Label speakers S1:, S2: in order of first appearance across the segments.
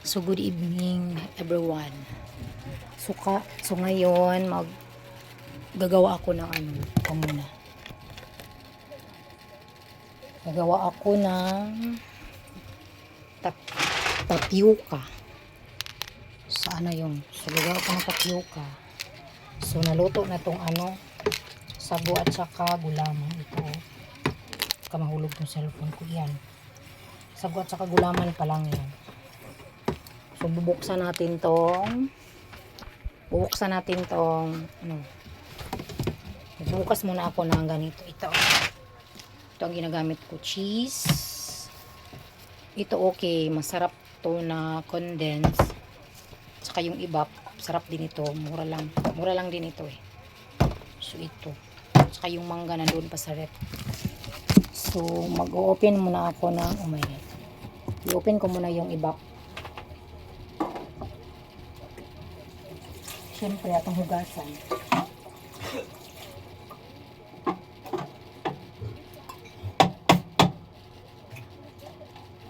S1: So good evening everyone. So ngayon gagawa ako ng ito muna. Gagawa ako ng tapioca. Sana yung. So gagawa ako ng tapioca. So naluto na tong sago at saka gulaman ito. Kamahulog ng cellphone ko yan. Sago at saka gulaman pa lang yan. So bubuksan natin tong bukas muna ako ng ganito. Ito ang ginagamit ko, cheese. Ito okay, masarap to na condense. Saka yung iba, sarap din ito, mura lang din ito eh. So ito, saka yung mangga nandoon pa sa rep. So mag-open muna ako ng i-open ko muna yung iba. Siyempre, atong hugasan.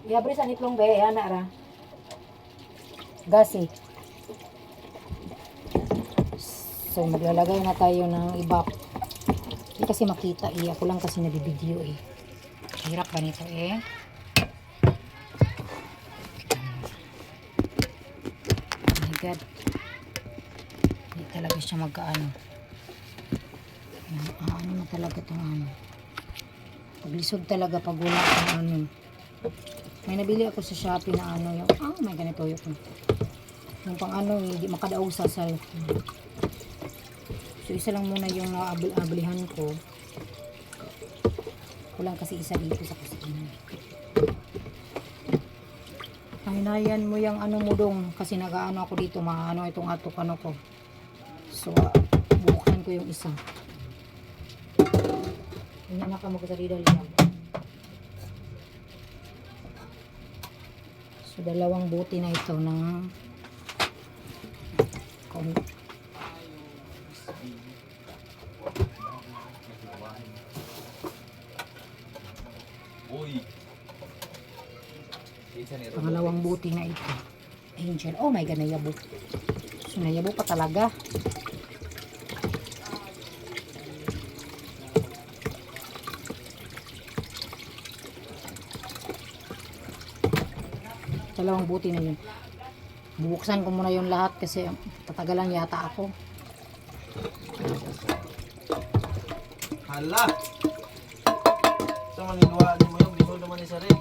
S1: Iabri sa niplong be, ana ra. Gasi. So, maglalagay na tayo ng iba. Hindi kasi makita eh. Ako lang kasi nabibideo eh. Hirap ba nito eh? Oh my God. Hindi talaga siya magkaano. Ano na talaga itong paglisod talaga pag wala ang May nabili ako sa Shopee na yung may ganito yung yung pang hindi makadaog sa cellphone. So isa lang muna yung naabalihan ko. Kulang kasi isa dito sa kusina. Hinayan mo yung mo dong kasi nagaano ako dito itong atok ko. So buksan ko yung isa. Hindi na ka magsalida lang. So, 2 buti na ito ng pangalawang buti na ito. Angel. Oh my God, nayabo. So, nayabo pa talaga. Dalawang buti na yun. Bubuksan ko muna yung lahat kasi tatagalan yata ako.
S2: Hala! Sa maninuwaan mo yung lingon naman ni Sari.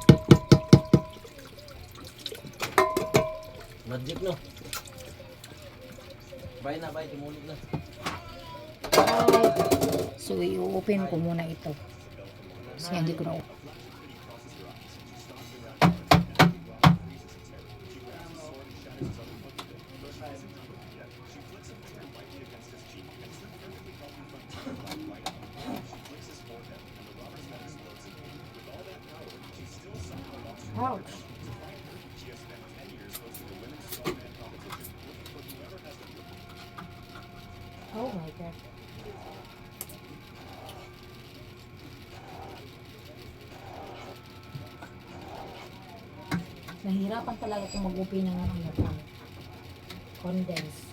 S2: Magic no? Bye na, bye. Tumulig na.
S1: So, i-open ko muna ito. Kasi hindi ko na-open. Ouch. Oh my God. Nahihirapan talaga kung mag-open ng condense.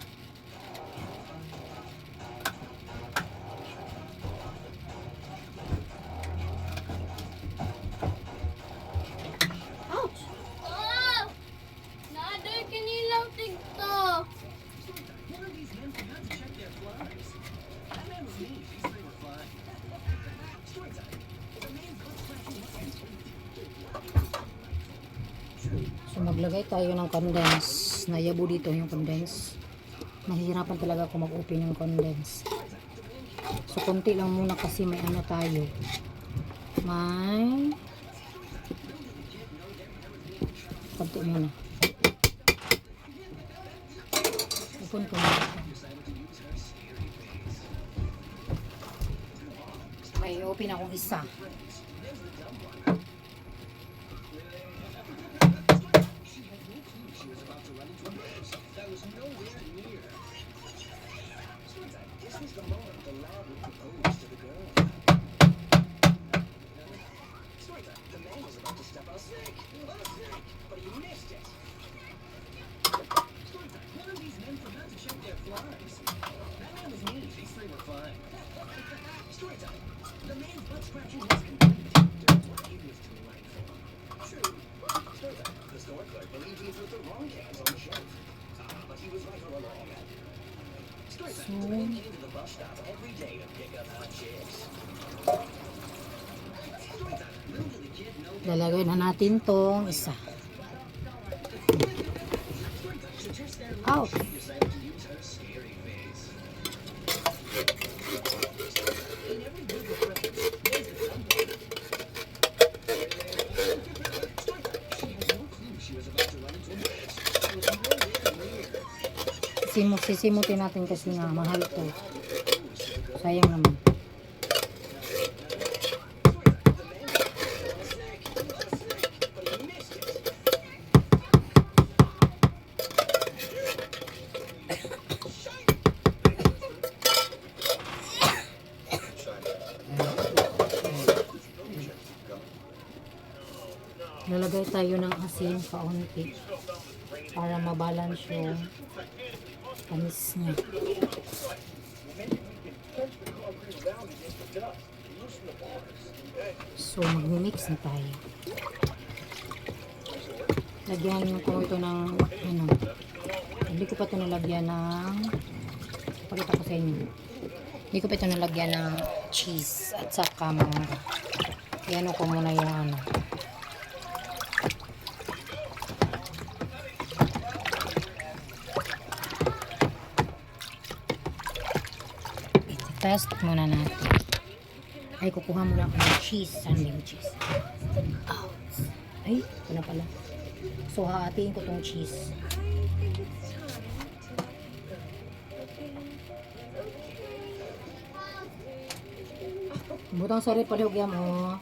S1: So maglagay tayo ng condense. Nayabo dito yung condense. Nahihirapan talaga ako mag-open yung condense. So konti lang muna kasi may tayo. May konti muna. Open ko muna. May open akong isa. Lalagay na natin tong isa. Out. Sisimutin natin kasi nga mahal to. Sayang naman. Lalagay tayo ng asin kaunti para mabalance yung tamis niya. So magmi-mix na tayo. Lagyan ko ito ng ano. Hindi ko pa ito nalagyan ng, pakita ko sa inyo. Hindi ko pa ito nalagyan ng cheese at saka mangga. Iyan ko muna yung ano. Test muna natin. Ay, kukuha muna ako ng cheese. Sanding cheese. Oh. Ay, ito na pala. So, haatiin ko tong cheese. Butang sorry pa rin mo.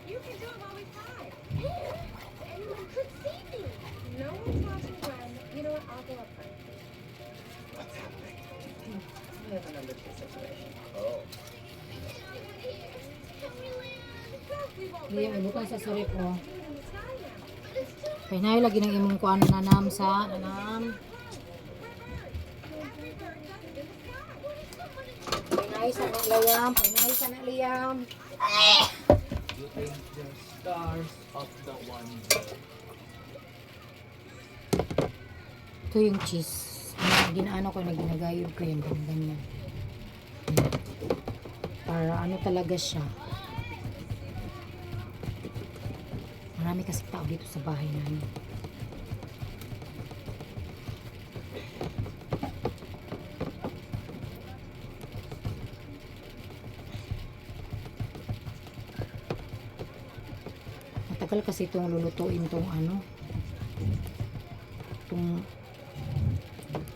S1: Hindi yung ibutang sa sorry po. Kaya na lagi ng imong kuan nanam sa nanam. Pinay sa liyam, pinay sa liyam.
S2: You think the stars of the one.
S1: Ito yung cheese. Ginaano ko na ginagayod ko yung ganyan. Para ano talaga siya. Marami kasi tao dito sa bahay namin. Matagal kasi itong lulutuin itong ano. Itong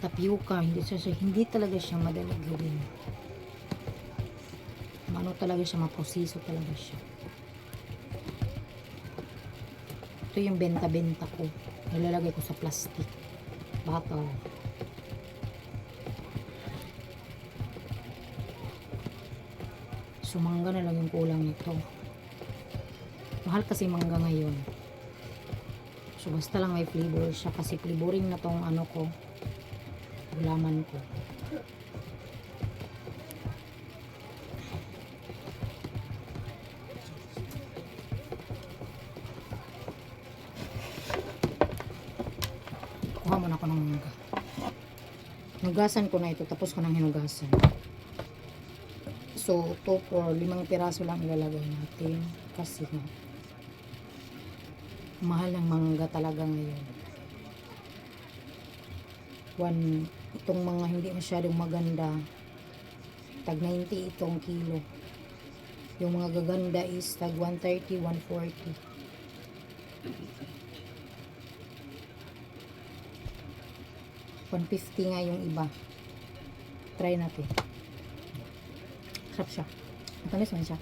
S1: tapioca. Hindi talaga siya madali gawin. Ano talaga siya, maprosiso talaga siya. Ito yung benta-benta ko. Nilalagay ko sa plastic bottle. So mangga na lang yung kulang nito. Mahal kasi mangga ngayon. So basta lang may flavor siya kasi flavoring na tong ano ko, gulaman ko. Kuha muna ako ng mangga. Hinugasan ko na ito, tapos ko nang hinugasan. So, ito for 5 piraso lang ilalagay natin. Kasi mahal ng mangga talaga ngayon. Itong mga hindi masyadong maganda, tag 90 itong kilo. Yung mga gaganda is tag 130, 140. $150 nga yung iba. Try natin. Sarap siya. Matamis man siya.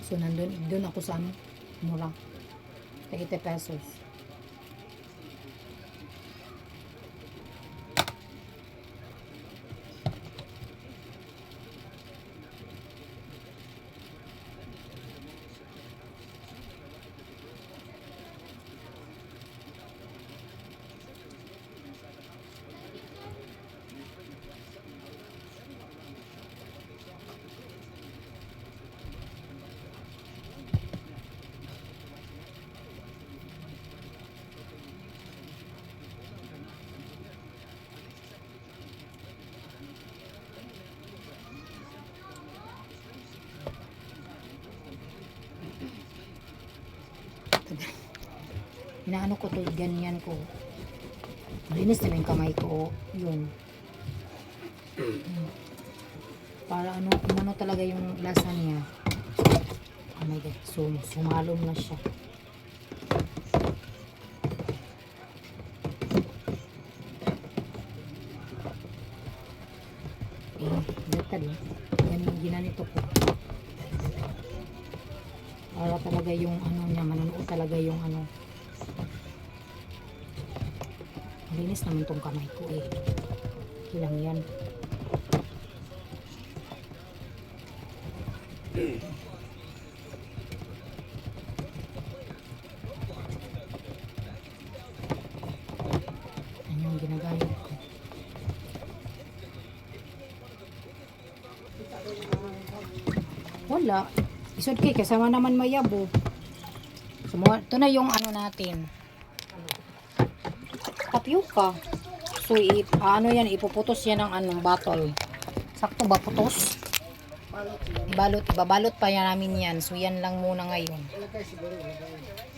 S1: So, doon ako sa mura. 80 pesos. Inaano ko to, ganyan ko. Linis na yung kamay ko. Yun. Para ano talaga yung lasa niya. Oh my God. So, sumalom na siya. Bata din. Ginanito ko. Para talaga yung ano niya, manunuot talaga yung ano. Malinis naman tong kamay ko eh. Ilang yan. Yan yung ginagamit ko. Wala. Isod kay kasama naman mayabo. Ito na yung ano natin. Tapioca. So, ano yan, ipuputos yan ng anong bottle. Sakto ba putos? Ibabalot pa yan namin yan. So, yan lang muna ngayon.